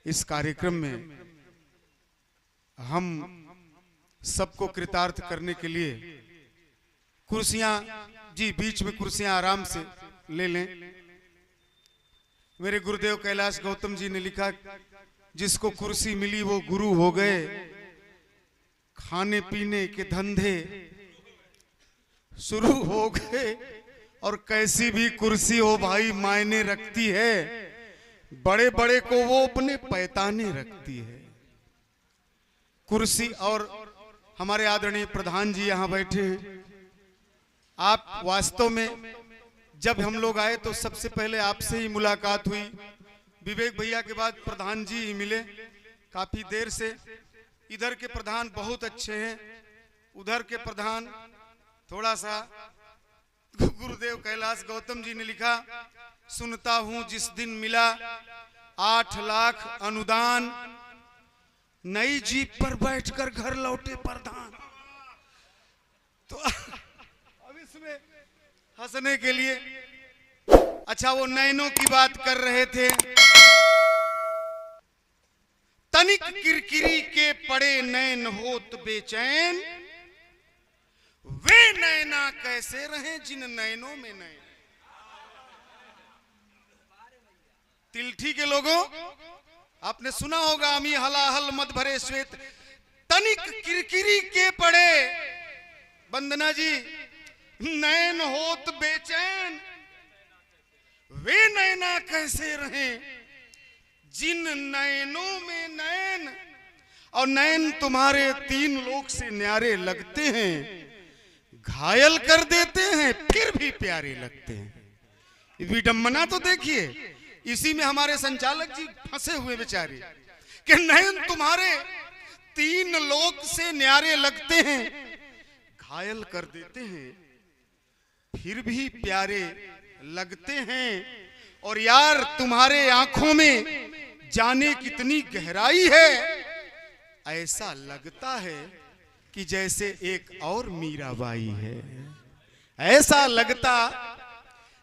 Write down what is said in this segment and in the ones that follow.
इस कार्यक्रम में हम सबको कृतार्थ करने के लिए कुर्सियां जी बीच में कुर्सियां आराम से ले लें। मेरे गुरुदेव कैलाश गौतम जी ने लिखा, जिसको कुर्सी मिली वो गुरु हो गए, खाने पीने के धंधे शुरू हो गए। और कैसी भी कुर्सी हो भाई मायने रखती है, बड़े बड़े को वो अपने पैताने रखती है कुर्सी। और हमारे आदरणीय प्रधान जी यहाँ बैठे हैं। आप वास्तव में जब हम लोग आए तो सबसे पहले आपसे ही मुलाकात हुई। विवेक भैया के बाद प्रधान जी ही मिले काफी देर से। इधर के प्रधान बहुत अच्छे हैं, उधर के प्रधान थोड़ा सा। गुरुदेव कैलाश गौतम जी ने लिखा, सुनता हूं जिस दिन मिला 8 लाख अनुदान, नई जीप पर बैठकर घर लौटे प्रधान। तो अब इसमें हंसने के लिए, अच्छा वो नैनों की बात कर रहे थे। तनिक किरकिरी के पड़े नैन होत बेचैन, वे नैना कैसे रहे जिन नैनों में नैन। तिलठी के लोगों, आपने सुना होगा, अमी हलाहल मत भरे श्वेत, तनिक किरकिरी के पड़े वंदना जी नैन होत बेचैन, वे नैना कैसे रहे जिन नैनों में नैन। और नैन तुम्हारे 3 लोक से न्यारे लगते हैं, घायल कर देते हैं फिर भी प्यारे लगते हैं। विडंबना तो देखिए, इसी में हमारे संचालक जी फंसे हुए बेचारे कि नैन तुम्हारे 3 लोक से न्यारे लगते हैं, घायल कर देते हैं फिर भी प्यारे लगते हैं। और यार तुम्हारे आंखों में जाने कितनी गहराई है, ऐसा लगता है कि जैसे एक और मीराबाई है, ऐसा लगता।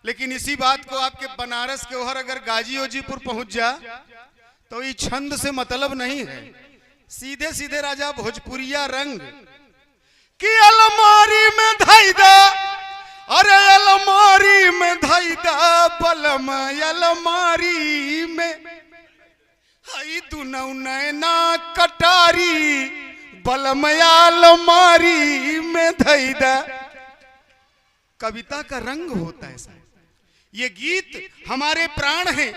लेकिन इसी बात को आपके बनारस के ओहर अगर गाजी ओजीपुर पहुंच जा तो ये छंद से मतलब नहीं है, सीधे सीधे राजा भोजपुरिया रंग कि अलमारी में धाइदा, अरे अलमारी में धाइदा बलम, अलमारी में हई दुनौ नैना कटारी, बलम अलमारी में धाइदा। कविता का रंग होता है साहब। ये गीत हमारे प्राण हैं।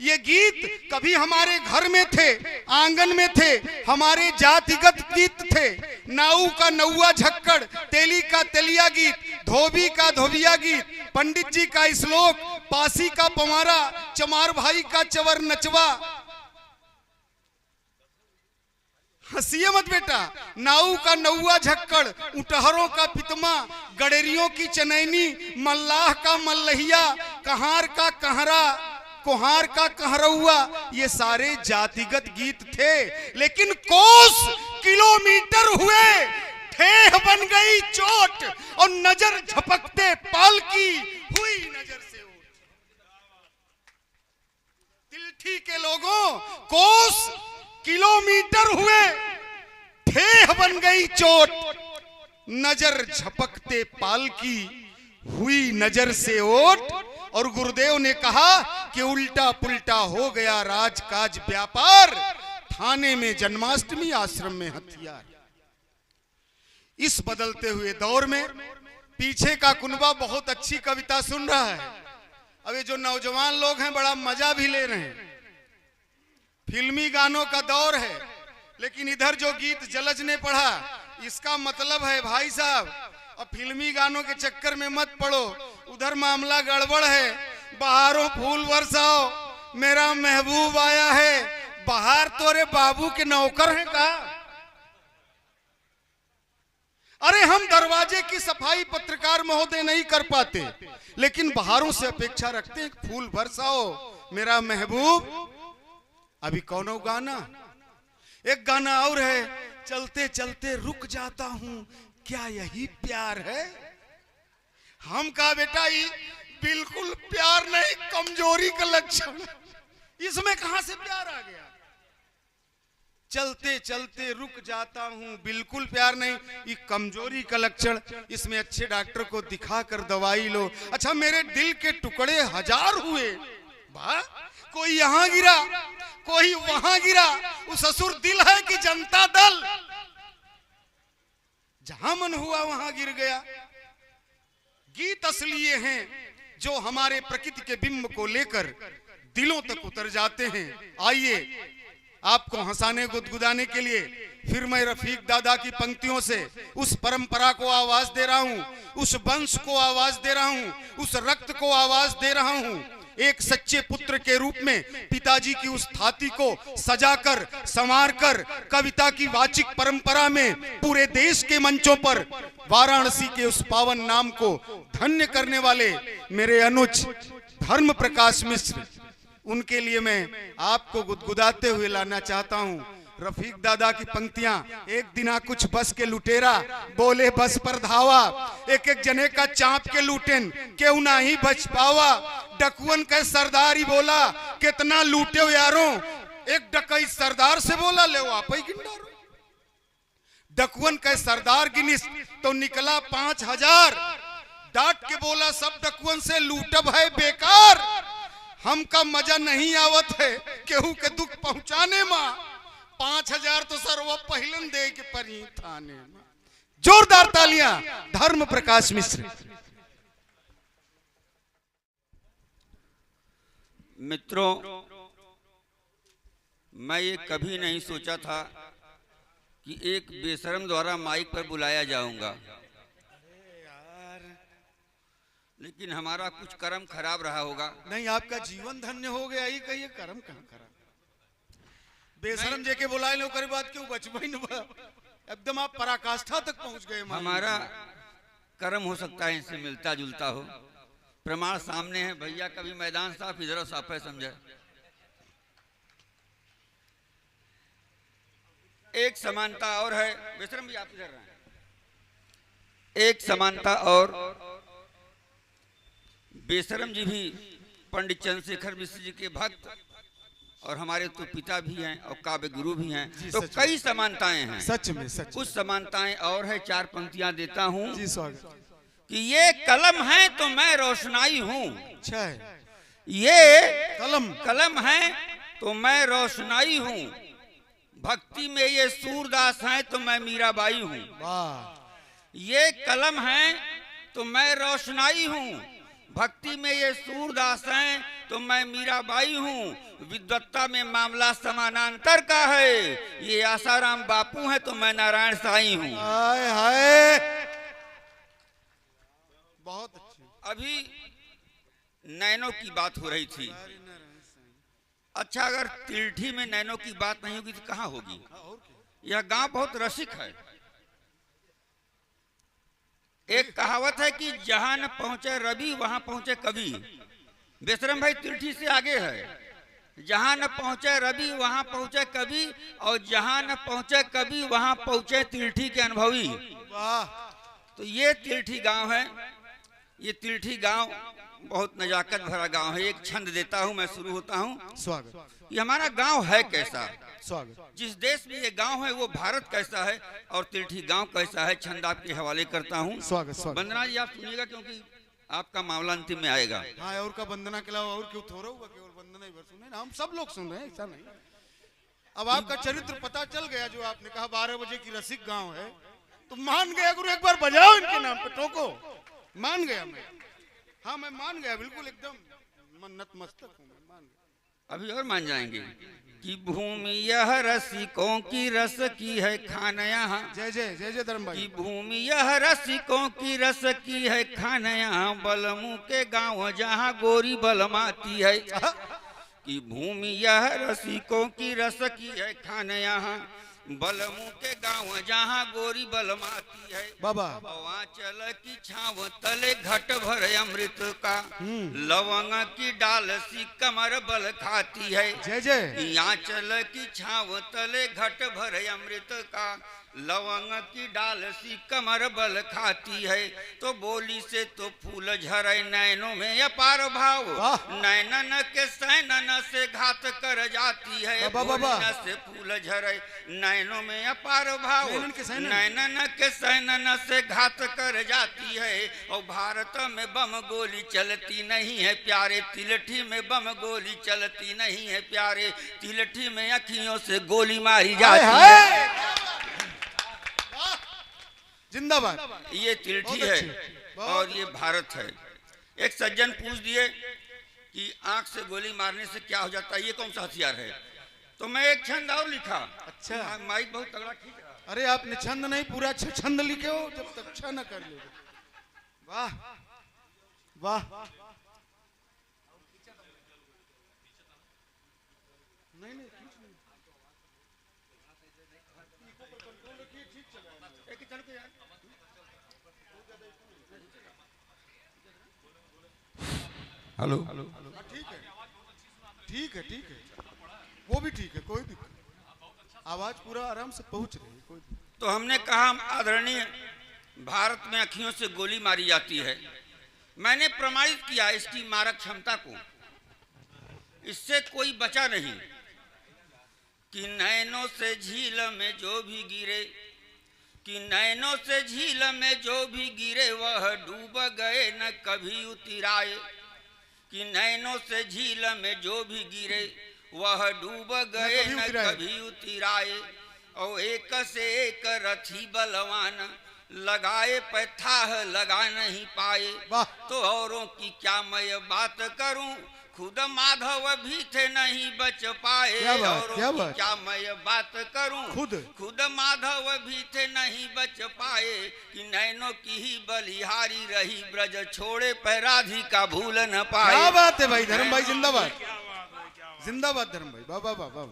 ये गीत कभी हमारे घर में थे, आंगन में थे, हमारे जातिगत गीत थे। नाऊ का नौवा झक्कड़, तेली का तेलिया गीत, धोबी का धोबिया गीत, पंडित जी का श्लोक, पासी का पवारा, चमार भाई का चवर नचवा। हंसिए मत बेटा। नाऊ का नौवा झक्कड़, उटहरों का पितमा, गडेरियों की चनैनी, मल्लाह का मल्लहिया, कहार का कहरा, कुहार का कहरौआ, ये सारे जातिगत गीत थे। लेकिन कोस किलोमीटर हुए, ठेह बन गई चोट, और नजर झपकते पालकी हुई नजर से ओट। तिलठी के लोगों, कोस किलोमीटर हुए, ठेह बन गई चोट, नजर झपकते पालकी हुई नजर से ओट। और गुरुदेव ने कहा कि उल्टा पुल्टा हो गया राजकाज व्यापार, थाने में जन्माष्टमी, आश्रम में हथियार। इस बदलते हुए दौर में पीछे का कुनबा बहुत अच्छी कविता सुन रहा है। अब ये जो नौजवान लोग हैं बड़ा मजा भी ले रहे हैं। फिल्मी गानों का दौर है, लेकिन इधर जो गीत जलज ने पढ़ा, इसका मतलब है भाई साहब अब फिल्मी गानों के चक्कर में मत पड़ो, उधर मामला गड़बड़ है। बहारों फूल बरसाओ, मेरा महबूब आया है। बहार तोरे बाबू के नौकर हैं का? अरे हम दरवाजे की सफाई पत्रकार महोदय नहीं कर पाते, लेकिन बहारों से अपेक्षा रखते हैं फूल बरसाओ मेरा महबूब। अभी कौन गाना, एक गाना और है, चलते चलते रुक जाता हूं, क्या यही प्यार है? हम कहा बेटा ये बिल्कुल प्यार नहीं, कमजोरी का लक्षण। इसमें कहां से प्यार आ गया? चलते चलते रुक जाता हूँ, बिल्कुल प्यार नहीं, ये कमजोरी का लक्षण। इसमें अच्छे डॉक्टर को दिखा कर दवाई लो। अच्छा, मेरे दिल के टुकड़े हजार हुए, वाह, कोई यहाँ गिरा, कोई वहां गिरा। वो ससुर दिल है कि जनता दल, जहां मन हुआ वहां गिर गया। गीत असलिए हैं जो हमारे प्रकृति के बिंब को लेकर दिलों तक उतर जाते हैं। आइए आपको हंसाने गुदगुदाने के लिए फिर मैं रफीक दादा की पंक्तियों से उस परंपरा को आवाज दे रहा हूं, उस वंश को आवाज दे रहा हूं, उस रक्त को आवाज दे रहा हूं। एक सच्चे पुत्र के रूप में पिताजी की उस थाती को सजाकर संवारकर कविता की वाचिक परंपरा में पूरे देश के मंचों पर वाराणसी के उस पावन नाम को धन्य करने वाले मेरे अनुज धर्म प्रकाश मिश्र, उनके लिए मैं आपको गुदगुदाते हुए लाना चाहता हूं रफीक दादा की पंक्तियां। एक दिना कुछ बस के लुटेरा बोले बस पर धावा, एक एक जने का चाप के लूटेन क्यों ना ही बच पावा। डकुअन का सरदार ही बोला कितना लूटे हो यारों, एक डकई सरदार से बोला ले आप ही गिंडारो। डकुअन का सरदार गिनिस तो निकला 5000, डांट के बोला सब डकुअन से लूटब है बेकार। हमका मजा नहीं आवत है केहू के दुख पहुंचाने में, 5000 तो सर वो पहलन दे के परी थाने में। जोरदार तालियां धर्म प्रकाश मिश्र। मित्रों, मैं ये कभी नहीं सोचा था कि एक बेशरम द्वारा माइक पर बुलाया जाऊंगा, लेकिन हमारा कुछ कर्म खराब रहा होगा। नहीं, आपका जीवन धन्य हो गया, ये कहिए कर्म कहाँ खराब। बेशरम जेके बुलाए लो करे बात क्यों बचबई न, एकदम आप पराकाष्ठा तक पहुंच गए। हमारा कर्म हो सकता है इनसे मिलता जुलता हो। प्रमाण सामने है, भैया का भी मैदान साफ, इधर साफ है, समझे। एक समानता और है, बेशरम भी आप इधर रहे। एक समानता और, बेशरम जी भी पंडित चंद्रशेखर मिश्र जी के भक्त और हमारे तो पिता भी हैं और काव्य गुरु भी हैं, तो कई समानताएं हैं। सच में सच। कुछ समानताएं और है, 4 पंक्तियां देता हूं जी, स्वागत। कि ये कलम है तो मैं रोशनाई हूं, अच्छा है। ये कलम है तो मैं रोशनाई हूं, भक्ति में ये सूरदास हैं तो मैं मीराबाई हूं। वाह। ये कलम है तो मैं रोशनाई हूं, भक्ति में ये सूरदास हैं तो मैं मीराबाई हूँ। विद्वत्ता में मामला समानांतर का है, ये आसाराम बापू हैं तो मैं नारायण साईं हूँ। हाय हाय, बहुत अच्छी। अभी नैनो की बात हो रही थी। अच्छा, अगर तिलठी में नैनो की बात नहीं होगी तो कहाँ होगी? यह गांव बहुत रसिक है। एक कहावत है कि जहां न पहुंचे रवि वहां पहुंचे कवि। बेशरम भाई तिलठी से आगे है, जहां न पहुंचे रवि वहां पहुंचे कवि, और जहां न पहुंचे कवि वहां पहुंचे तिलठी के अनुभवी। वाह। तो ये तिलठी गांव है। ये तिलठी गांव बहुत नजाकत भरा गांव है। एक छंद देता हूं, मैं शुरू होता हूं। स्वागत। ये हमारा गांव है कैसा, स्वागत। जिस देश में ये गांव है वो भारत कैसा है और तिलठी गांव कैसा है, छंद आपके हवाले करता हूँ। स्वागत स्वागत। वंदना जी आप सुनिएगा क्योंकि आपका मामला अंतिम में आएगा। हाँ, और का वंदना के अलावा और क्यों थोड़ा हुआ, केवल वंदना ही सुने ना, हम सब लोग सुन रहे हैं, ऐसा नहीं। अब आपका चरित्र पता चल गया, जो आपने कहा 12 बजे की रसिक गांव है, तो मान गया गुरु, एक बार बजाओ इनके नाम पे, ठोको। मान गया मैं, हाँ मैं मान गया, बिल्कुल एकदम मन्नत मस्तक हूँ, मैं मान गया। अभी और मान जाएंगे कि भूमि यह रसिकों की रस की है खान यहाँ। जय जय जय जय धर्म भाई। कि भूमि यह रसिकों की रस की है खान यहाँ, बलमू के गाँव जहाँ गोरी बलमाती है। कि भूमि यह रसिकों की रस की है खान यहाँ, बलमू के गाँव जहाँ गोरी बलमाती है। बाबा। चल की छाव तले घट भर अमृत का, लवंग की डाल सी कमर बल खाती है। जय जय। यहाँ चल की छाव तले घट भर अमृत का, लवंग की डाल सी कमर बल खाती है, तो बोली से तो फूल झरे नैनों में अपार भाव, नैनन के सैनन से घात कर जाती है, बोली से फूल झरे नैनों में अपार भाव, नैनन के सैनन से घात कर जाती है। और भारत में बम गोली चलती नहीं है प्यारे, तिलठी में बम गोली चलती नहीं है प्यारे, तिलठी में अखियों से गोली मारी जाती है। जिंदाबाद। ये तिलठी है और ये भारत है। एक सज्जन पूछ दिए कि आंख से गोली मारने से क्या हो जाता है, ये कौन सा हथियार है? तो मैं एक छंद और लिखा। अच्छा, माइक बहुत तगड़ा खींच रहा। अरे आपने छंद नहीं पूरा छंद लिखे हो, जब तक अच्छा न कर लो। वाह वाह। नहीं नहीं हेलो, ठीक है ठीक है, वो भी ठीक है, कोई दिक्कत, आवाज पूरा आराम से पहुंच रही है, कोई दिक्कत। तो हमने कहा आदरणीय, भारत में अखियों से गोली मारी जाती है। मैंने प्रमाणित किया इसकी मारक क्षमता को, इससे कोई बचा नहीं कि नैनों से झील में जो भी गिरे, कि नैनों से झील में जो भी गिरे वह डूब गए न कभी उतराए, कि नैनों से झील में जो भी गिरे वह डूब गए न कभी उतराए। और एक से एक रथी बलवान लगाए पैथाह लगा नहीं पाए, तो औरों की क्या मैं बात करूं, खुद माधव भी थे नहीं बच पाए। औरों की क्या मैं बात करूं, खुद माधव भी थे नहीं बच पाए, कि नैनों की ही बलिहारी रही ब्रज छोड़े पैराधिका भूल न पाए। क्या बात है भाई, धर्म भाई जिंदाबाद, जिंदाबाद धर्म भाई, वाह वाह वाह वाह।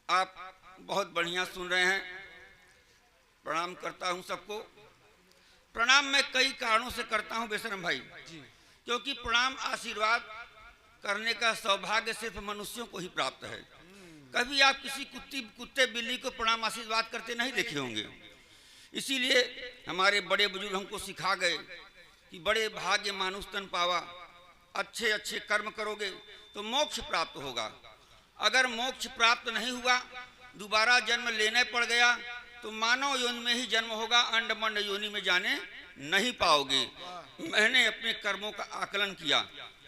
आप बहुत बढ़िया सुन रहे हैं, प्रणाम करता हूं सबको। प्रणाम मैं कई कारणों से करता हूं बेशरम भाई, क्योंकि प्रणाम आशीर्वाद करने का सौभाग्य सिर्फ मनुष्यों को ही प्राप्त है। कभी आप किसी कुत्ते बिल्ली को प्रणाम आशीर्वाद करते नहीं देखे होंगे। इसीलिए हमारे बड़े बुजुर्ग हमको सिखा गए कि बड़े भाग्य मानुष तन पावा, अच्छे अच्छे कर्म करोगे तो मोक्ष प्राप्त होगा। अगर मोक्ष प्राप्त नहीं हुआ, दोबारा जन्म लेने पड़ गया, तो मानव योनि में ही जन्म होगा, अंडमंड योनि में जाने नहीं पाओगे। मैंने अपने कर्मों का आकलन किया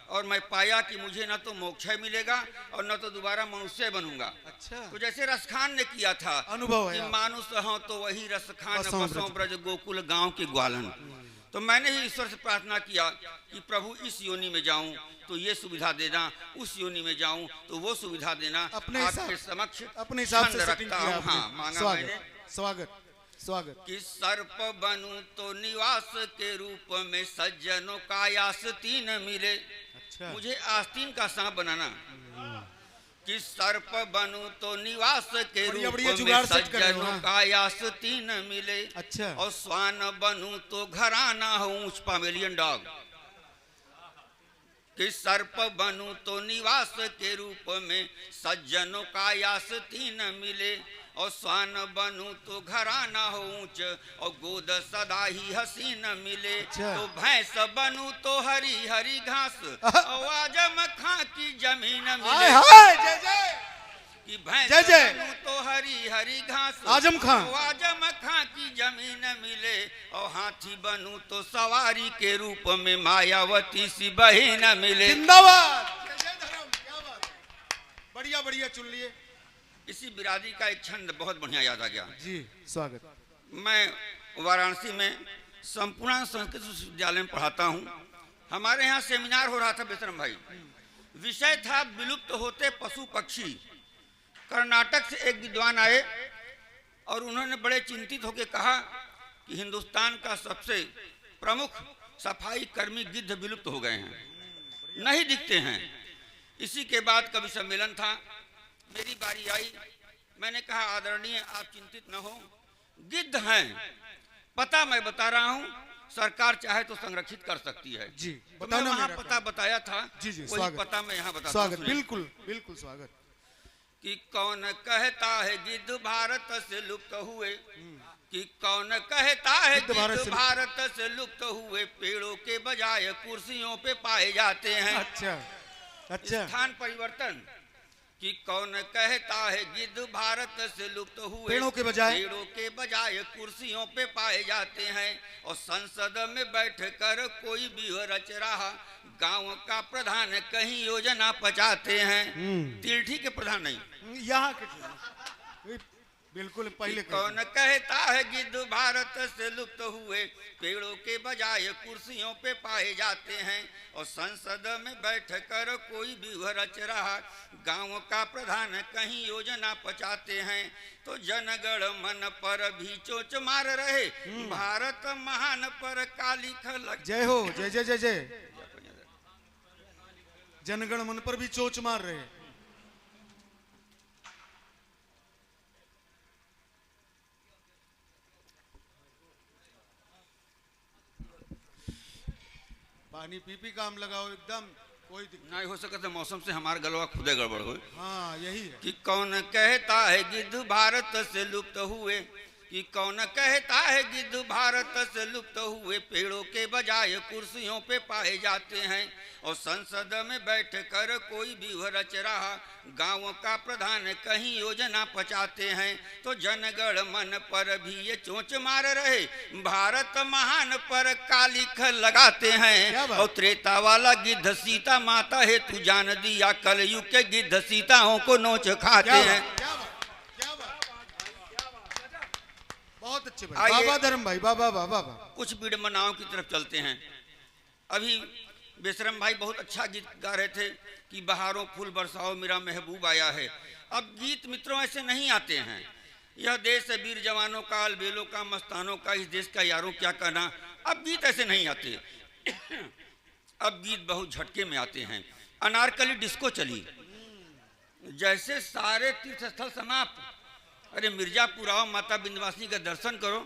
और मैं पाया कि मुझे न तो मोक्ष मिलेगा और न तो दोबारा मनुष्य बनूंगा। अच्छा। तो जैसे रसखान ने किया था अनुभव है, कि मानुष हो तो वही रसखान, बसों ब्रज गोकुल गांव के ग्वालन। तो मैंने ही ईश्वर से प्रार्थना किया कि प्रभु इस योनि में जाऊं तो ये सुविधा देना, उस योनि में जाऊं तो वो सुविधा देना। आपके समक्ष अपने हिसाब से रखता हूं। हाँ, मांगा मैंने। स्वागत स्वागत। कि सर्प बनूं तो निवास के रूप में सज्जनों का आस्तीन मिले। अच्छा। मुझे आस्तीन का सांप बनाना। कि सर्प बनूं तो निवास के रूप में सज्जनों का आस्तीन मिले। अच्छा। और श्वान बनूं तो घराना हो ऊंच पामेलियन डॉग। कि सर्प बनूं तो निवास के रूप में सज्जनों का आस्तीन मिले। और श्वान बनूं तो घराना हो ऊंच और गोद सदा ही हसीन मिले। तो भैंस बनूं तो हरी हरी घास और आजम खां की जमीन मिले। जय जय। कि भैंस बनूं तो हरी हरी घास आजम खां की जमीन मिले। और हाथी बनूं तो सवारी के रूप में मायावती सी बहन मिले। जिंदाबाद। क्या बात, बढ़िया बढ़िया चुन लिए। इसी बिरादरी का एक छंद बहुत बढ़िया याद आ गया जी। स्वागत। मैं वाराणसी में संपूर्ण संस्कृत विश्वविद्यालय में पढ़ाता हूँ। हमारे यहाँ सेमिनार हो रहा था बेशरम भाई, विषय था विलुप्त होते पशु पक्षी। कर्नाटक से एक विद्वान आए और उन्होंने बड़े चिंतित होकर कहा कि हिंदुस्तान का सबसे प्रमुख सफाई कर्मी गिद्ध विलुप्त हो गए हैं, नहीं दिखते हैं। इसी के बाद कवि सम्मेलन था, मेरी बारी आई। मैंने कहा आदरणीय आप चिंतित न हो, गिद्ध हैं, पता मैं बता रहा हूं, सरकार चाहे तो संरक्षित कर सकती है। जी, तो मैं वहां पता बताया था। जी जी, वही पता मैं यहाँ बताता स्वागत। बिल्कुल बिल्कुल स्वागत। कि कौन कहता है गिद्ध भारत से लुप्त हुए, कि कौन कहता है गिद्ध भारत से लुप्त हुए, पेड़ों के बजाय कुर्सियों पे पाए जाते हैं। अच्छा स्थान परिवर्तन। कि कौन कहता है गिद्ध भारत से लुप्त हुए, पेड़ों के बजाय कुर्सियों पे पाए जाते हैं, और संसद में बैठ कर कोई भी रच रहा, गांव का प्रधान कहीं योजना पचाते हैं। तिलठी के प्रधान नहीं, यहाँ के बिल्कुल पहले। कौन कहता है गिद्ध भारत से लुप्त हुए, पेड़ों के बजाय कुर्सियों पे पाए जाते हैं, और संसद में बैठ कर कोई भी रच रहा, गांव का प्रधान कहीं योजना पचाते हैं। तो जनगण मन पर भी चोच मार रहे, भारत महान पर काली खलक। जय हो, जय जय जय जय। जनगण मन पर भी चोच मार रहे। पानी पी काम लगाओ, एकदम कोई दिक्कत नहीं हो सके तो मौसम से हमारा गलवा खुदे गड़बड़ हो। हाँ यही है। कि कौन कहता है गिद्ध भारत से लुप्त हुए, कि कौन कहता है गिद्ध भारत से लुप्त हुए, पेड़ों के बजाय कुर्सियों पे पाए जाते हैं, और संसद में बैठ कर कोई भी रच रहा, गांव का प्रधान कहीं योजना पचाते हैं। तो जनगण मन पर भी ये चोंच मार रहे, भारत महान पर काली खल लगाते हैं। और त्रेता वाला गिद्ध सीता माता है, तू जान दिया कलयुग के गिद्ध सीताओं को नोच खाते हैं। बहुत अच्छे भाई, बाबा धर्म भाई, बाबा बाबा। कुछ विडंबनाओं की तरफ चलते हैं। अभी बेशरम भाई बहुत अच्छा गीत गा रहे थे कि बहारों फूल बरसाओ मेरा महबूब आया है। अब गीत मित्रों ऐसे नहीं आते हैं। यह देश है वीर जवानों का, अलबेलों का, मस्तानों का, इस देश का यारों क्या कहना। अब गीत ऐसे नहीं आते। अब गीत बहुत झटके में आते हैं। अनारकली डिस्को चली, जैसे सारे तीर्थ स्थल समाप्त, अरे मिर्जापुर आओ, माता विंध्यवासिनी का दर्शन करो।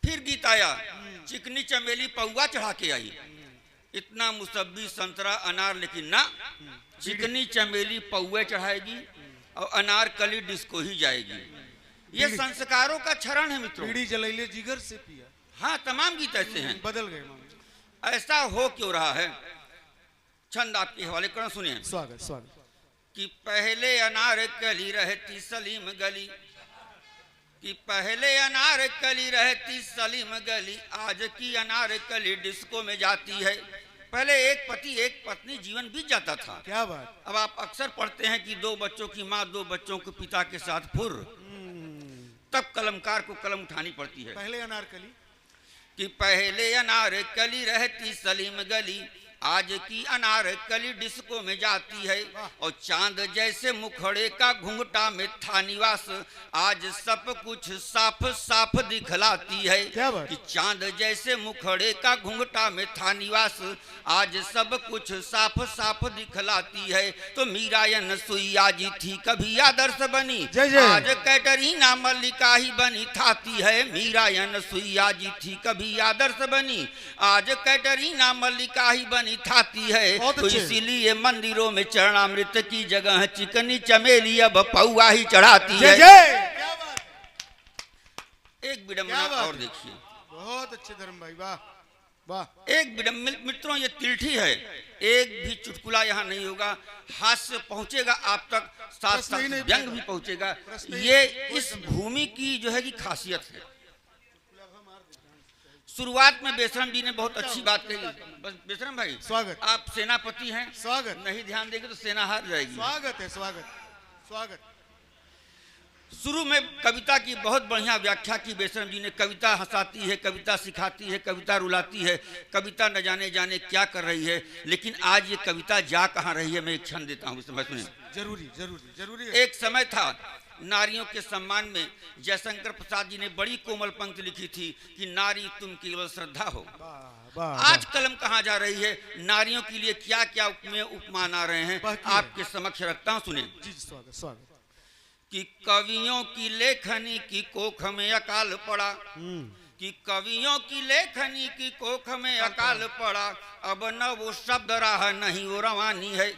फिर गीत आया, चिकनी चमेली पौवा चढ़ा के आई, इतना मुसब्बी संतरा अनार, लेकिन ना, चिकनी चमेली पौवे चढ़ाएगी और अनारकली डिस्को ही जाएगी। ये संस्कारों का क्षरण है मित्रों। बीड़ी जलैले जिगर से पिया। हाँ, तमाम गीत ऐसे हैं। बदल गए। ऐसा हो क्यों रहा है? छंद आपके हवाले करो, सुनिए। स्वागत स्वागत। कि पहले अनारकली रहती सलीम गली, कि पहले अनारकली रहती सलीम गली, आज की अनारकली डिस्को में जाती है। पहले एक पति एक पत्नी जीवन बीत जाता था। क्या बात। अब आप अक्सर पढ़ते हैं कि 2 बच्चों की माँ 2 बच्चों के पिता के साथ फुर, तब कलमकार को कलम उठानी पड़ती है। पहले अनारकली, कि पहले अनारकली रहती सलीम गली, आज की अनारकली डिस्को में जाती है। और चांद जैसे मुखड़े का घुंघटा में था निवास, आज सब कुछ साफ साफ दिखलाती है। कि चांद जैसे मुखड़े का घुंघटा में था निवास, आज सब कुछ साफ साफ दिखलाती है। तो मीरायन सुइया जी थी कभी आदर्श बनी, आज कैटरीना मल्लिका ही बनी थाती है। मीरायन सुइया जी थी कभी आदर्श बनी, आज कैटरीना मल्लिका ही बनी थाती है। तो इसीलिए मंदिरों में चरणामृत की जगह चिकनी चमेली अब पौवा ही चढ़ाती है। एक विडंबना और देखिए। बहुत अच्छे धर्म भाई, वाह वाह। एक विडंबना मित्रों, ये तिलठी है, एक भी चुटकुला यहाँ नहीं होगा। हास्य पहुंचेगा आप तक, साथ साथ व्यंग भी पहुंचेगा। ये इस भूमि की जो है कि खासियत है। शुरुआत में बेशरम जी ने बहुत अच्छी बात कही। बस बेशरम भाई स्वागत। आप सेनापति हैं, स्वागत। नहीं ध्यान देंगे तो सेना हार जाएगी। स्वागत है, स्वागत स्वागत। शुरू में कविता की बहुत बढ़िया व्याख्या की बेशरम जी ने। कविता हंसाती है, कविता सिखाती है, कविता रुलाती है, कविता न जाने जाने क्या कर रही है। लेकिन आज ये कविता जा कहाँ रही है, मैं एक क्षण देता हूँ, समझ में। जरूरी जरूरी जरूरी। एक समय था नारियों के सम्मान में जयशंकर प्रसाद जी ने बड़ी कोमल पंक्ति लिखी थी कि नारी तुम केवल श्रद्धा हो। आज कलम कहाँ जा रही है, नारियों के लिए क्या क्या उपमान आ रहे हैं, आपके समक्ष रखता हूँ, सुने। स्वागत स्वागत। कि कवियों की लेखनी की कोख में अकाल पड़ा, कि कवियों की लेखनी की कोख में अकाल पड़ा, अब न वो शब्द रहा नहीं वो रवानी है।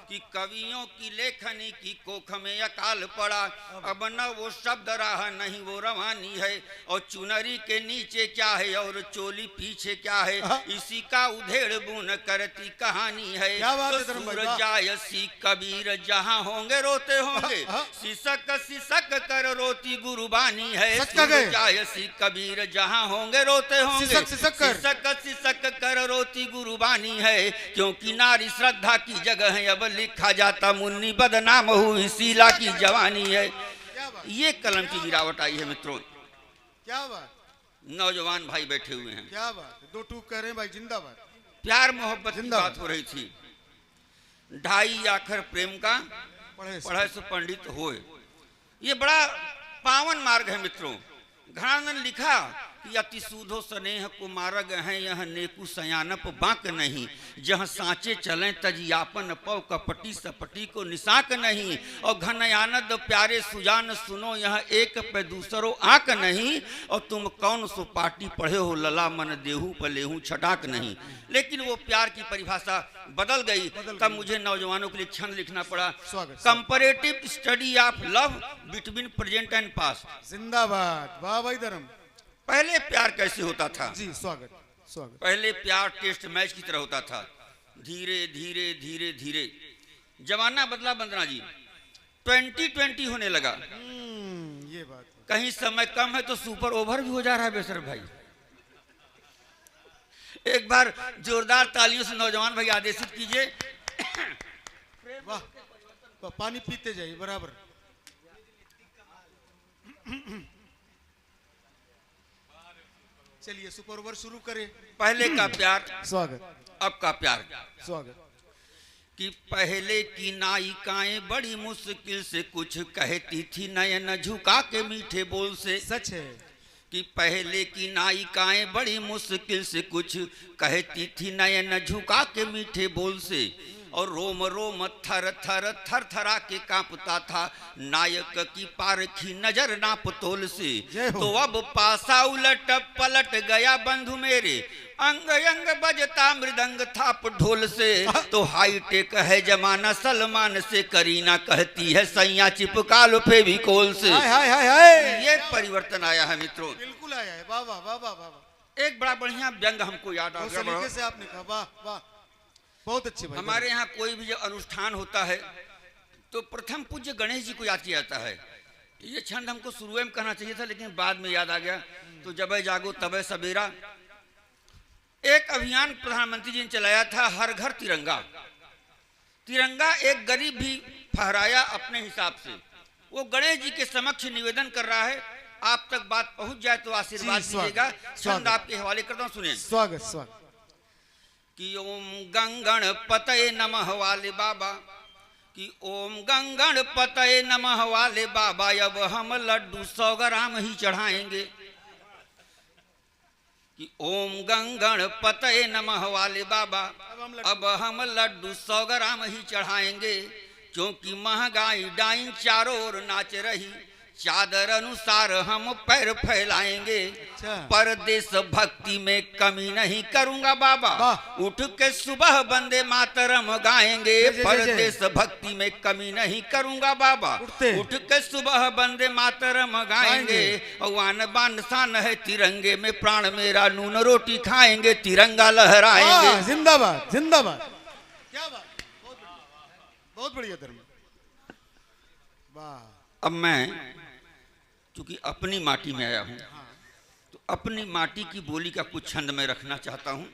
कि कवियों की लेखनी की कोख में अकाल पड़ा, अब न वो शब्द रहा नहीं वो रवानी है, और चुनरी के नीचे क्या है और चोली पीछे क्या है, इसी का उधेड़ बुन करती कहानी है। तो सूरज जायसी कबीर जहाँ होंगे रोते होंगे, सिसक सिसक कर रोती गुरुबानी है। सूरज जायसी कबीर जहाँ होंगे रोते होंगे, सिसक सिसक कर रोती गुरुबानी है, क्योंकि नारी श्रद्धा की जगह है, अब लिखा जाता मुन्नी बदनाम हुई शीला की जवानी है। ये कलम की गिरावट आई है मित्रों। क्या बात, नौजवान भाई बैठे हुए हैं, क्या बात, दो टूक कह रहे हैं भाई, जिंदाबाद। प्यार मोहब्बत की बात हो रही थी। ढाई आखर प्रेम का पढ़े से पंडित होए, ये बड़ा पावन मार्ग है मित्रों। घरानंद लिखा कि अति सूधो स्नेह को मार्ग है, यह नेकु सयानप बांक नहीं, जहाँ सांचे चलें तजियापन पौ कपटी सपटी को निशाक नहीं, और घन आनंद प्यारे सुजान सुनो, यह एक पे दूसरो आंक नहीं, और तुम कौन सो पार्टी पढ़े हो लला मन देहू पलेहू छटाक नहीं। लेकिन वो प्यार की परिभाषा बदल गई, तब मुझे नौजवानों के लिए छंद लिखना पड़ा, comparative study of love between present and past. जिंदाबाद, वाह भाई धर्म। पहले प्यार कैसे होता था जी, स्वागत स्वागत। पहले प्यार टेस्ट मैच की तरह होता था, धीरे धीरे धीरे धीरे जमाना बदला बंदना जी, 2020 होने लगा। ये बात है। कहीं समय कम है तो सुपर ओवर भी हो जा रहा है बेसर भाई। एक बार जोरदार तालियों से नौजवान भाई आदेशित कीजिए। वाह, पानी पीते जाइए बराबर। चलिए सुपर ओवर शुरू करें। पहले का प्यार, स्वागत। अब का प्यार, स्वागत। कि पहले की नायिकाएं बड़ी मुश्किल से कुछ कहती थी नयन झुका के मीठे बोल से। सच है कि पहले की नायिकाएं बड़ी मुश्किल से कुछ कहती थी नयन झुका के मीठे बोल से, और रोम रोम थर थर थर थरा के कांपता था नायक की पारखी नजर नाप तोल से। तो अब पासा उलट पलट गया बंधु मेरे, अंग अंग बजता मृदंग थाप ढोल से। तो हाईटेक है जमाना सलमान से, करीना कहती है सैया चिपका लो फेविकोल से। ये परिवर्तन आया है मित्रों, बिल्कुल आया है। वाह वाह वाह वाह वाह। एक बड़ा बढ़िया व्यंग हमको याद आ गया से आपने कहा, वाह वाह, बहुत अच्छे भाई। हमारे यहाँ कोई भी जब अनुष्ठान होता है तो प्रथम पूज्य गणेश जी को याद किया जाता है। ये छंद हमको शुरू में कहना चाहिए था, लेकिन बाद में याद आ गया। तो जब जागो तब सवेरा, एक अभियान प्रधानमंत्री जी ने चलाया था, हर घर तिरंगा। तिरंगा एक गरीब भी फहराया अपने हिसाब से। वो गणेश जी के समक्ष निवेदन कर रहा है, आप तक बात पहुंच जाए तो आशीर्वाद दीजिएगा। छंद आपके हवाले करता हूँ, सुनिए। स्वागत स्वागत। कि ओम गंगण पतये नमः वाले बाबा, कि ओम गंगण पतये नमः वाले बाबा, अब हम लड्डू 100 ग्राम ही चढ़ाएंगे। कि ओम गंगण पतये नमः वाले बाबा, अब हम लड्डू 100 ग्राम ही चढ़ाएंगे, क्योंकि महंगाई डाइन चारों ओर नाच रही, चादर अनुसार हम पैर फैलाएंगे। परदेश भक्ति में कमी नहीं करूंगा बाबा, उठ के सुबह वंदे मातरम गाएंगे। परदेश भक्ति में कमी नहीं करूंगा बाबा, उठ के सुबह वंदे मातरम गाएंगे। और बान शान है तिरंगे में, प्राण मेरा नून रोटी खाएंगे, तिरंगा लहराएंगे। जिंदाबाद जिंदाबाद, क्या बात, बहुत बढ़िया धर्म। वाह। अब मैं चूंकि अपनी माटी में आया हूँ, तो अपनी माटी की बोली का कुछ छंद में रखना चाहता हूँ।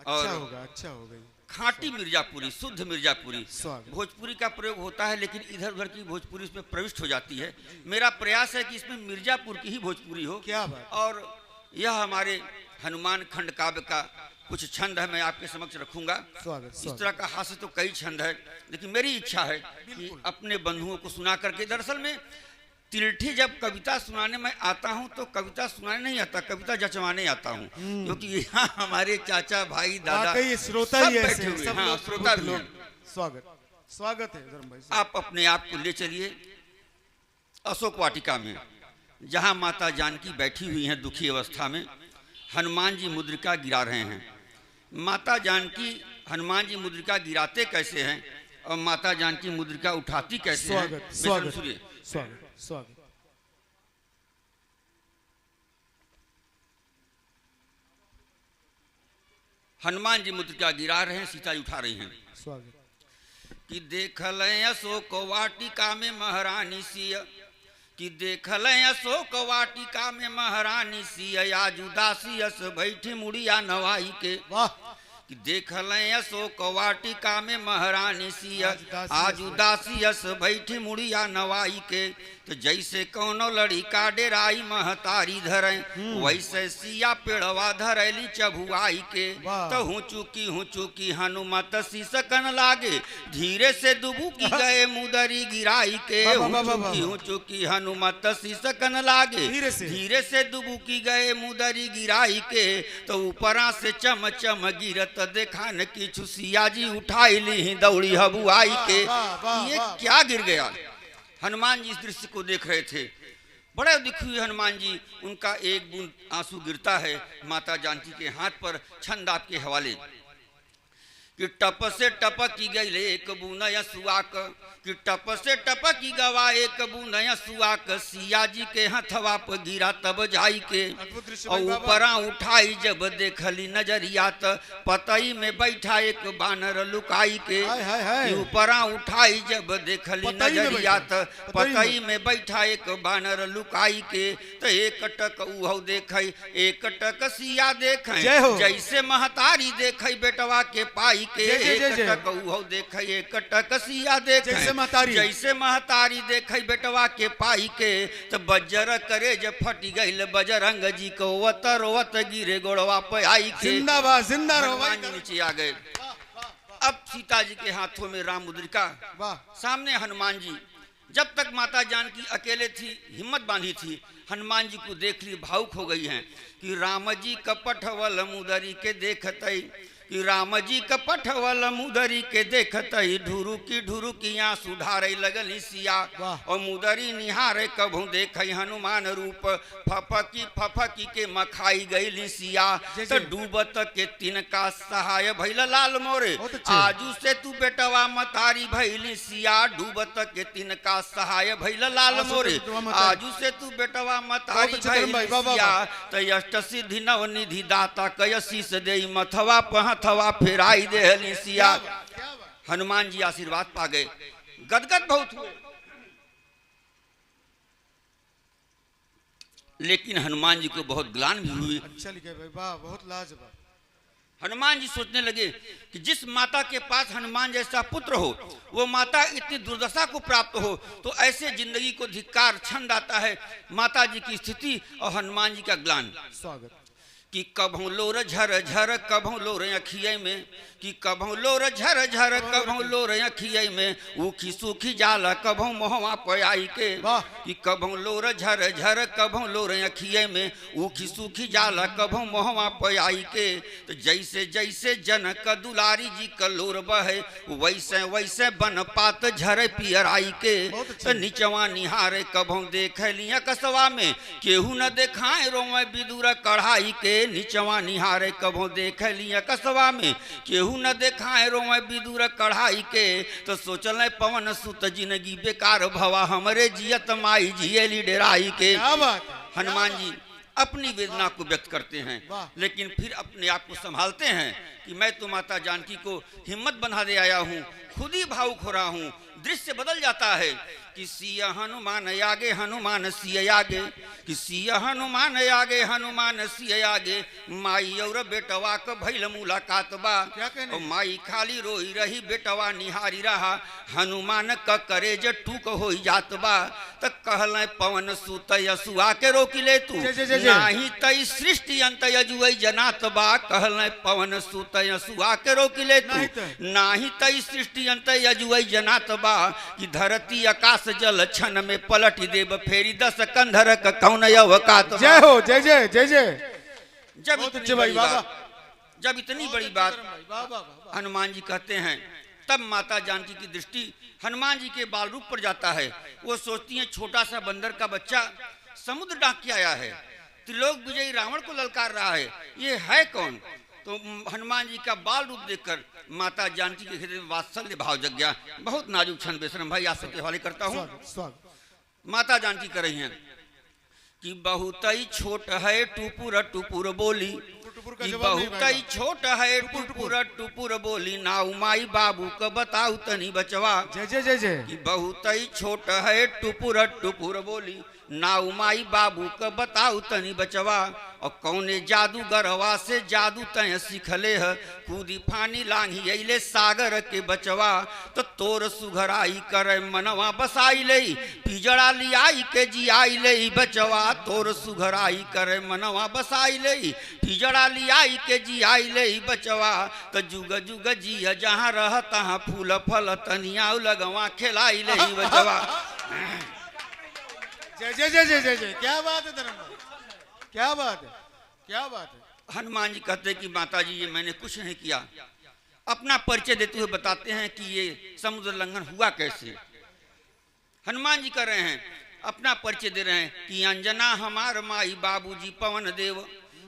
और अच्छा होगा। खाटी मिर्जापुरी, शुद्ध मिर्जापुरी। भोजपुरी का प्रयोग होता है, लेकिन इधर उधर की भोजपुरी इसमें प्रविष्ट हो जाती है। मेरा प्रयास है कि इसमें मिर्जापुर की ही भोजपुरी हो। क्या बात। और यह हमारे हनुमान खंड काव्य का कुछ छंद है, मैं आपके समक्ष रखूंगा। इस तरह का हास्य तो कई छंद है, लेकिन मेरी इच्छा है कि अपने बंधुओं को सुना करके, दरअसल में तिलठी जब कविता सुनाने में आता हूं तो कविता सुनाने नहीं आता, कविता जचवाने आता हूं, क्योंकि यहाँ हमारे चाचा भाई दादा श्रोता ही ऐसे हैं, सब लोग श्रोता भी हैं। स्वागत स्वागत है धर्म भाई। आप अपने आप को ले चलिए अशोक वाटिका में, जहाँ माता जानकी बैठी हुई हैं दुखी अवस्था में, हनुमान जी मुद्रिका गिरा रहे हैं। माता जानकी हनुमान जी मुद्रिका गिराते कैसे हैं और माता जानकी मुद्रिका उठाती कैसे हैं। स्वागत बेशर्म स्वागत सुनिए। स्वागत स्वागत। हनुमान जी मुद्रिका गिरा रहे हैं, सीता जी उठा रही हैं। स्वागत। कि देखल अशोक वाटिका में महारानी सिया, कि देखल अशोक वाटिका में महारानी सिया, आज उदासी अस बैठी मुड़िया नवाई के। वाह। कि देखल अशोक वाटिका में महारानी सिया, आज उदासी अस बैठी मुड़िया नवाई के। तो जैसे कौनो लड़िका डेराई महतारी धरे, वैसे सिया पेड़वा धरैली चबुआई के। तो हूँ चुकी हनुमत शीसकन लागे, धीरे से दुबुकी गए मुदरी गिराई के। हूँ चुकी हनुमत शीसकन लागे, धीरे से दुबुकी गए मुदरी गिराई के। तो ऊपरा से चम चम गिरत देखा न किछु, सिया जी उठाई ली दौड़ी हबुआई के। ये क्या गिर गया। हनुमान जी इस दृश्य को देख रहे थे, बड़े दुखी हुए हनुमान जी। उनका एक बूंद आंसू गिरता है माता जानकी के हाथ पर। छंद आपके हवाले। कि टप से टपक की गई एक बूंद सुआक, कि टप से टपक की गवा एक बूंद सुआक। सिया जी के हथवा पर गिरा तब जाई के, और ऊपरा उठाई जब देखली नजरिया, पतई में बैठा एक बानर लुकाई के। ऊपरा उठाई जब देखली नजरिया, पतई में बैठा एक बानर लुकाई के। तो एक टक उहो देखे, एक टक सिया देखे, जैसे महतारी देखे बेटवा के पाई के। एक टक उहो देखे, एक टक सिया देखे, जैसे महतारी देखे बेटवा के पाई के। तो बज्जर करे जब फटी गईल बजरंग जी को, वतर वत गिरे गोड़वा पे आई के। जिंदाबाद जिंदा रहो। हनुमान जी नीचे आ गए। अब सीता जी के हाथों में राम मुद्रिका, सामने हनुमान जी। जब तक माता जानकी अकेले थी, हिम्मत बांधी थी, हनुमान जी को देख ली भावुक हो गई हैं। कि राम जी कपटवल मुदरी के देखते, कि राम जी कपटवल मुदरी के देखते, ढुरुकी आंसू ढारे लगली सिया। और मुदरी निहारे कभू देखे हनुमान रूप, फफकी के मखाई गईली सिया। तो डूबत के तिनका सहाय भइल लाल मोरे, आजू से तू बेटवा मतारी भइली सिया। डूबत के तिनका सहाय भइल लाल मोरे, आजू से तू बेटवा मतारी भइली सिया। तो अष्ट सिद्धि नव निधि दाता कयशीस देई, मथवा पहथवा फेराई देहली सिया। हनुमान जी आशीर्वाद पा गए, गदगद बहुत हुए। लेकिन हनुमान जी को बहुत ग्लानि भी हुई। अच्छा लिखे भाई, वाह, बहुत लाजवाब। हनुमान जी सोचने लगे कि जिस माता के पास हनुमान जैसा पुत्र हो, वो माता इतनी दुर्दशा को प्राप्त हो, तो ऐसे जिंदगी को धिक्कार। छंद आता है माता जी की स्थिति और हनुमान जी का ग्लान। स्वागत। कि कभों लोर झर झर कभों लोर अखिये में, कि कभों लोर झर झर कभों लोर अखिये में। ऊखी सूखी जाला कभों मोहवा पयाई के। कि कभों लोर झर झर कभों लोर अखिये में, ऊखी सूखी जाला कभों मोहवा पयाई के। तो जैसे जैसे जनक दुलारी जी का लोर बहे, वैसे वैसे बन पात झर पियराई के। तो निचवा निहारे कभों देख लिया कसवा में, केहू न देखाए रोवे विदुर कढ़ाई के। निचवा निहारे कभों देख लिया कसवा में, केहू न देखाए रोवे विदुर कढ़ाई के। तो सोचल पवन सुत जिंदगी बेकार भवा, हमरे जियत माई जियली डेराई के। हनुमान जी अपनी वेदना को व्यक्त करते हैं, लेकिन फिर अपने आप को संभालते हैं कि मैं तो माता जानकी को हिम्मत बंधा दे आया हूँ, खुद ही भावुक हो रहा हूँ। दृश्य बदल जाता है कि सिया हनुमान आगे हनुमान सिया आगे, कि सिया हनुमान आगे हनुमान सिया आगे। माई और बेटवा का भइल मुलाकात बा, और माई खाली रोई रही बेटवा निहारी रहा। हनुमान का करेज टूक हो जात बा, त कहल पवन सुत यसुआ के रोकी ले तू, नाही तई सृष्टि अंत यजुई जनात बा। कहल पवन सुत यसुआ के रोकी ले तू, नाही तई सृष्टि अंत यजुई जनात बा। कि धरती आकाश जल क्षण में पलट देव, फेरी 10 कंधर का कौन अवकात। जय हो, जय जय जय जय। जब इतनी बड़ी बात हनुमान जी कहते हैं, तब माता जानकी की दृष्टि हनुमान जी के बाल रूप पर जाता है। वो सोचती हैं छोटा सा बंदर का बच्चा समुद्र डाक के आया है, त्रिलोक विजयी रावण को ललकार रहा है, ये है कौन। तो हनुमान जी का बाल रूप देखकर माता जानकी के हृदय में वात्सल्य भाव जग गया। बहुत नाजुक क्षण बेशरम भाई, आप सबके हवाले करता हूँ। माता जानकी कर रही हैं कि बहुत ही छोट है टुपुर टुपुर बोली, कि बहुत ही छोट है टुपुर टुपुर बोली, नाउ माई बाबू का बताऊ तनी बचवा। जय जय जय जय। कि बहुत ही छोट है टुपुर टुपुर बोली, नाउ माई बाबू का बताऊ तनी बचवा। और कौने जादू गरवा से जादू तय सिखले है, कूदी फानी लांघी अइले सागर के बचवा। तो तोर सुघराई करे मनवा बसाई ले, पिजड़ा लियाई के जियाई ले बचवा। तोर सुघराई करे मनवा बसाई ले, पिजड़ा लियाई के जियाई ले बचवा। तो जुग जुग जिया जहाँ रह तहाँ फूल फल तनिया लगवा खिलाई ले बचवा। जय जय जय जय जय जय। क्या बात है धर्म भाई, क्या बात है, क्या बात है। हनुमान जी कहते हैं कि माता जी ये मैंने कुछ नहीं किया। अपना परिचय देते हुए बताते हैं कि ये समुद्र लंघन हुआ कैसे। हनुमान जी कर रहे हैं, अपना परिचय दे रहे हैं कि अंजना हमार माई बाबूजी पवन देव,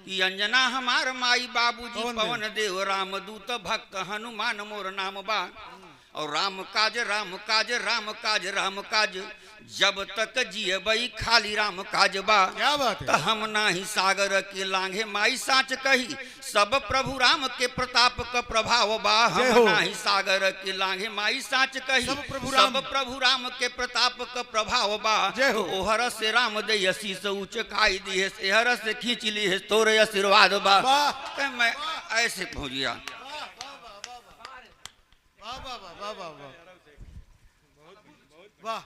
कि अंजना हमार माई बाबूजी पवन देव, रामदूत भक्त हनुमान मोर नाम बा। और राम काज राम काज राम काज राम काज, जब तक जियबई खाली राम काज बा। क्या बात है। तो हम नाही सागर के लांघे माई साच कही, सब प्रभु राम के प्रताप का प्रभाव बा। हम नाही सागर के लांघे माई साच कही, सब प्रभु राम के प्रताप का प्रभाव बा। ओहर से राम दे शीस ऊंच खाई दी है, एहर से खींच ली है तोरे आशीर्वाद बा। मैं ऐसे पहुंच गया। वाह।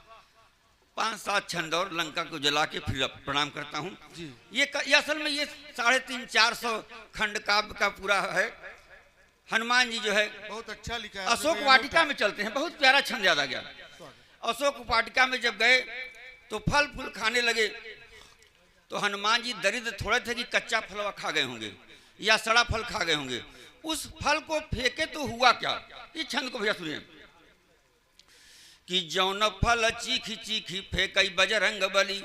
5-7 छंद और लंका को जला के फिर प्रणाम करता हूँ। ये असल में ये 350-400 खंड काव्य का पूरा है। हनुमान जी जो है बहुत अच्छा लिखा है। अशोक वाटिका में चलते हैं, बहुत प्यारा छंद याद आ गया। अशोक वाटिका में जब गए तो फल फूल खाने लगे, तो हनुमान जी दरिद्र थोड़े थे कि कच्चा फल खा गए होंगे या सड़ा फल खा गए होंगे। उस फल को फेंके तो हुआ क्या, इस छंद को भैया सुनिए। कि जौन फल चीखी चीखी फेंकई बजरंग बली,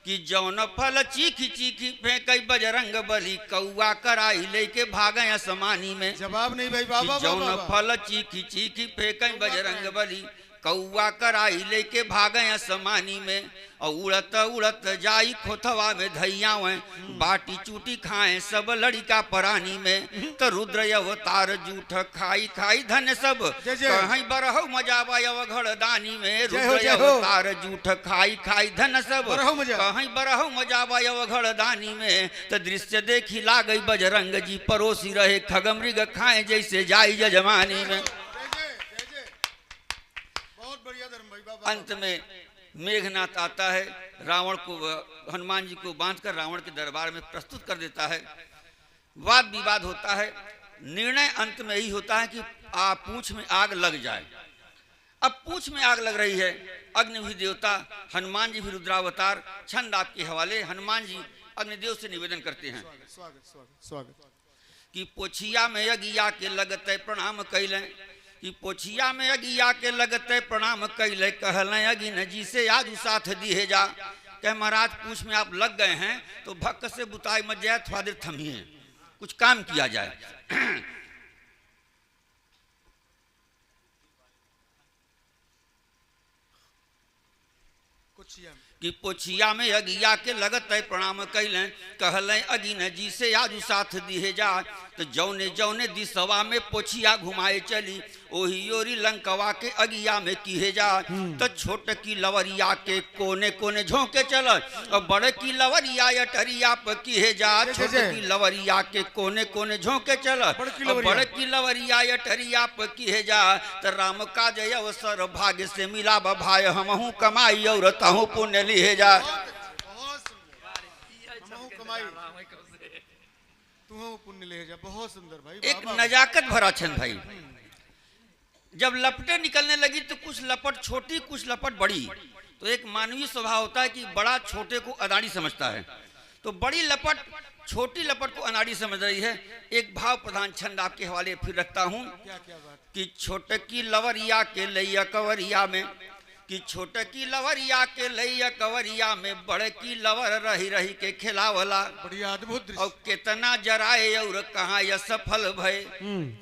कि जौन फल चीखी चीखी फेंकई बजरंग बली, कौआ कराई लेके भागे असमानी में। जवाब नहीं भाई बाबा। जौन फल चीखी चीखी फेंकई बजरंग बली, कौआ कराई लेके भागे असमानी में। और उड़त उड़त जाई खोथवा में धैयावे, बाटी चूटी खाए सब लड़िका परानी में। तो रुद्र अवतार जूठ खाई खाई धन सब, कहीं बरहु मजावा अवघड़ दानी में। रुद्र अवतार जूठ खाई खाई धन सब, कहीं बरहु मजावा अवघड़ दानी में। तो दृश्य देखी लागई बजरंग जी, परोसी रहे खगमृग खाए जैसे जाई जजमानी में। अंत में मेघनाथ आता है, रावण को, हनुमान जी को बांधकर रावण के दरबार में प्रस्तुत कर देता है। वाद विवाद होता है, निर्णय अंत में यही होता है कि पूंछ में आग लग जाए। अब पूंछ में आग लग रही है, अग्नि भी देवता, हनुमान जी भी रुद्रावतार। छंद आपके हवाले। हनुमान जी अग्निदेव से निवेदन करते हैं कि पोछिया में अगिया के लगते प्रणाम कैले, कि पोछिया में अगिया के लगते प्रणाम कैले, कहले अगिन जी से आज साथ दिए जा। कह महाराज पूछ में आप लग गए हैं तो भक्त से बुताई मत जाए, थोड़ा देर थमिए, कुछ काम किया जाए। कि पोछिया में अगिया के लगते प्रणाम कैले, कहले अगिन जी से आज साथ दिए जा। तो जौने जौने दिसवा में पोछिया घुमाए चली, ओही ओरी लंकवा के अगिया में किहे जा। तो छोट की लवरिया के कोने कोने झोंके चल, और बड़े की लवरिया अटरिया पर किहे जा। छोट की लवरिया के कोने कोने झोंके चल, और बड़े की लवरिया अटरिया पर किहे जा। तो राम काज अवसर भाग्य से मिला भाई, हमहू कमाई और तहू पुण्य लिए जा। पुण्य ले जा। बहुत सुंदर भाई। एक नजाकत भरा छंद भाई। जब लपटें निकलने लगी तो कुछ लपट छोटी कुछ लपट बड़ी। तो एक मानवीय स्वभाव होता है कि बड़ा छोटे को अनाड़ी समझता है, तो बड़ी लपट छोटी लपट को अनाड़ी समझ रही है। एक भाव प्रधान छंद आपके हवाले फिर रखता हूँ कि छोटे की लवरिया के लैया कवरिया में, कि छोटकी लवरिया के लैया कवरिया में बड़की लवर रही रही के खिलावला। बढ़िया अद्भुत दृश्य। और कितना जराए और कहाँ यह सफल भय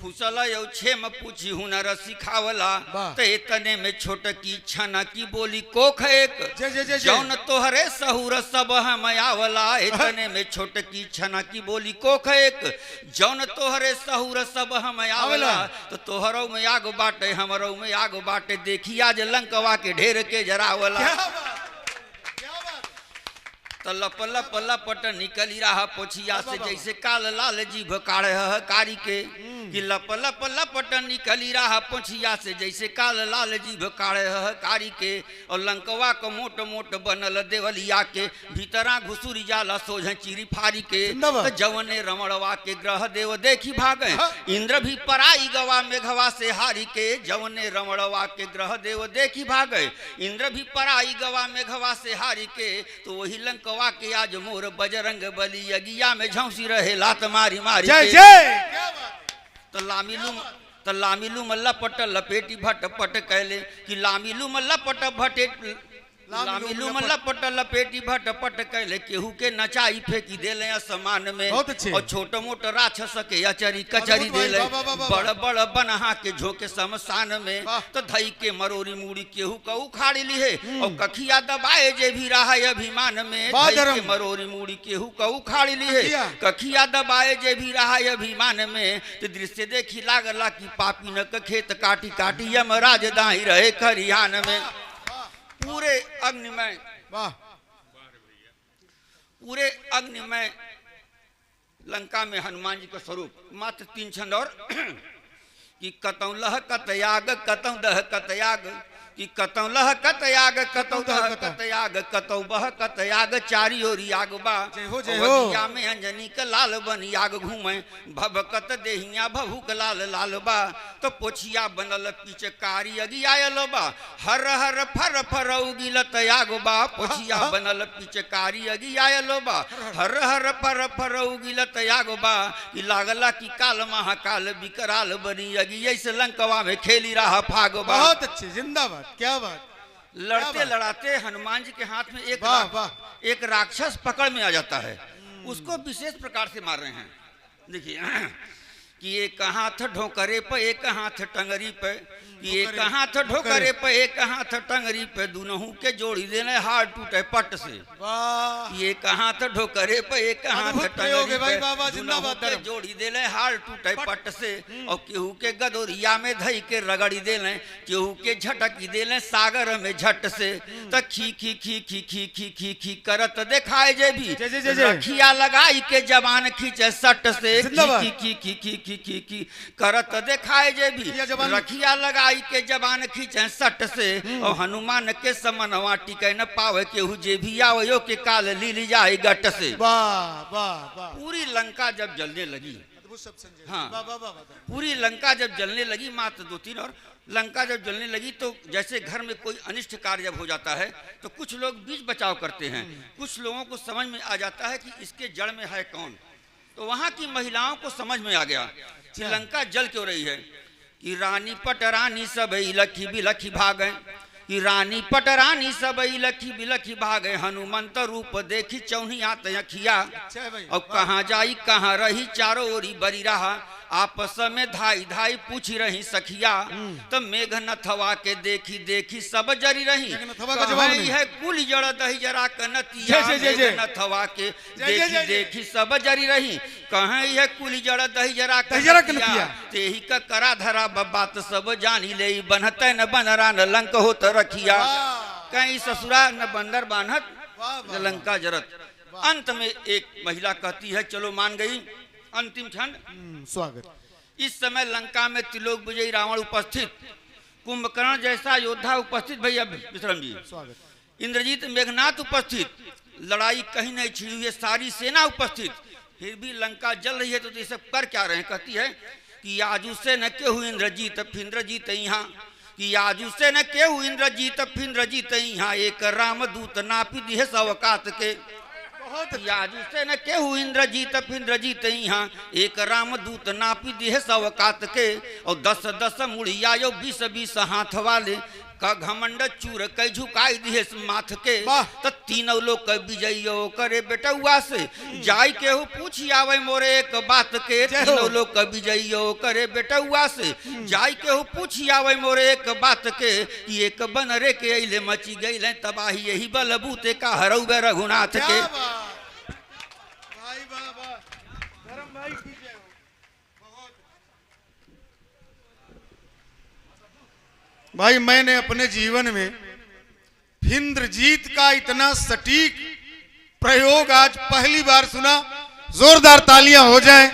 फुसल यौ छेम पूछी हुनर सिखावला। तो इतने में छोटकी छना की बोली कोख एक जौन तोहरे सहूर सब हम आवला। इतने में छोटकी छना की बोली कोख एक जौन तोहरे सहूर सब हम आवला। तो तोहरों में आग बाटे हमरों में आग बाटे देखी आज लंकवा के ढेर के जरावला। तो लप लप लपट निकली रहा पोछिया से जैसे काल लाल जीभ काढ़े कारी के। कि लप लप लपट निकली रहा पोछिया से जैसे काल लाल जीभ काढ़े कारी के। और लंकवा को मोट मोट बनल देवलिया के भीतरा घुसुरी जाला सोझ चिरी फारी के। तो जवने रमणवा के ग्रह देव देखी भागे इंद्र भी पराई गवा मेघवा से हारी के। जवने रमणवा के ग्रह देव देखी भागे इंद्र भी पराई गवा मेघवा से हारी के। तो वही लंकवा के आज मोर बजरंग बली अगिया में झौसी रहे लात मारी मारी। जय जय। तो लामिलू मल्ला पट लपेटी भट पट कहले कि लामिलू मल्ला पट भटे लामिलू मल्ला पट लपेटी भट पट कहले केहू के नचाई फेंकी देले आसमान में। और छोट मोट राक्षस के अचरी कचरी देले बड़ बड़ बनहा के झोंके शमशान में। तो धई के मरोरी मुड़ी केहू का उखाड़ी ली और कखिया दबाए जे भी रहा अभिमान में। धई के मरोरी मुड़ी केहू का उखाड़ी ली कखिया दबाए जे भी रहा अभिमान में। तो दृश्य देखी लागला कि पापी न खेत काटी काटी यमराज दाही रहे खरिहान में। पूरे अग्नि में लंका में हनुमान जी का स्वरूप मात्र 3 छंद और कि कतौ लह कतयाग कतौ दह कतयाग कि कतौ लह कतयाग कतौ दह कतयाग कतौ बह कतयाग चारी ओरी आग बा। वगिया में अंजनी का लाल बन आग घूमे भभकत देहिया भभुक लाल लाल बा। तो पोछिया बनल पिचकारी अगियायल बा हर हर फर फर उगिलत आग बा। पोछिया बनल पिचकारी अगियायल बा हर हर फर फर उगिलत आग बा। कि लागला कि काल महाकाल विकराल बनी अगिया से लंकवा में खेली रहा फाग बा। बहुत अच्छे जिंदाबाद क्या बात। लड़ते लड़ाते हनुमान जी के हाथ में एक राक्षस पकड़ में आ जाता है। उसको विशेष प्रकार से मार रहे हैं। देखिए कि एक हाथ ढोकरे पे एक हाथ टंगरी पे कि एक हाथ ढोकरे पे एक हाथ टंगरी पे दोनों के जोड़ी देने हार टूटे पट से। एक हाथ ढोकरे पे एक हाथ टंगरी पे दोनों के जोड़ी देने हार टूटे पट से। और केहू के गदोरिया में धई के रगड़ी देले केहू के झटकी देले सागर में झट से। तो खी खी खी खी खी खी खी खी करत देखाए जे भी रखिया लगाई के जवान खींचे सट से। खी खी खी खी खी खी खी करत देखाए जे भी रखिया लगाई के जवान खींचे सट से। और हनुमान के समनवा टिके न पावे केहू जे भी आवयो के काल ली जाए गट से। पूरी लंका जब जलने लगी पूरी लंका जब जलने लगी मात्र 2-3 और लंका जब जलने लगी तो जैसे घर में कोई अनिष्ट कार्य जब हो जाता है तो कुछ लोग बीच बचाव करते हैं। कुछ लोगों को समझ में आ जाता है कि इसके जड़ में है कौन। तो वहां की महिलाओं को समझ में आ गया कि लंका जल क्यों रही है। कि रानी पटरानी सब इलखी बिलखी भागे कि रानी पटरानी सब इलखी बिलखी भागे। हनुमंत रूप देखी चौनी आत अखिया और कहाँ जाई कहाँ रही चारों ओरी बरी रहा। आपस में धाई धाई पूछ रही सखिया। तो मेघ नथवा के देखी देखी सब जरी रही है कुल जड़ दही जरा कनतिया। मेघ नथवा के देखी देखी सब जरी रही कहाँ है कुल जड़ दही जरा कनतिया। तेही का करा धरा बात सब जानी ले बनत न बनरा न लंक होत रखिया। कहीं ससुरा न बंदर बान्हत न लंका जरत। अंत में एक महिला कहती है चलो मान गई। अंतिम क्षण स्वागत। इस समय लंका में त्रिलोक विजयी रावण उपस्थित कुंभकर्ण जैसा योद्धा उपस्थित भैया विश्रम जी स्वागत। इंद्रजीत मेघनाथ उपस्थित लड़ाई कहीं नहीं छिड़ी हुई सारी सेना उपस्थित। फिर भी लंका जल रही है तो ये सब कर क्या रहे हैं। कहती है कि आजू से न केहू इंद्रजीत फिंद्रजीत यहाँ कि आजू से न केहू इंद्रजीत फिंद्रजीत यहाँ। एक रामदूत नापी दिहे सवकात के याजू से न केहू इंद्रजीत फिंद्रजीत यहाँ। एक रामदूत नापी दिहे सवकात के। और 10-10 मुड़िया 20-20 हाथ वाले का घमंड चूर के झुकाई दिए माथ के वाह। तो तीनों लोग के विजयो करे बेटुआ से जाय के हो पूछी आवे मोरे एक बात के जय हो। तीनों लोग के विजयो करे बेटुआ से जाय के हो पूछी आवे मोरे एक बात के कि एक बनरे के अइले मची गइले तबाही यही बलबूते का हरौबे रघुनाथ क्या के बात। भाई वाह वाह, धर्म भाई की जय हो। बहुत। भाई मैंने अपने जीवन में इंद्रजीत का इतना सटीक प्रयोग आज पहली बार सुना। जोरदार तालियां हो जाएं।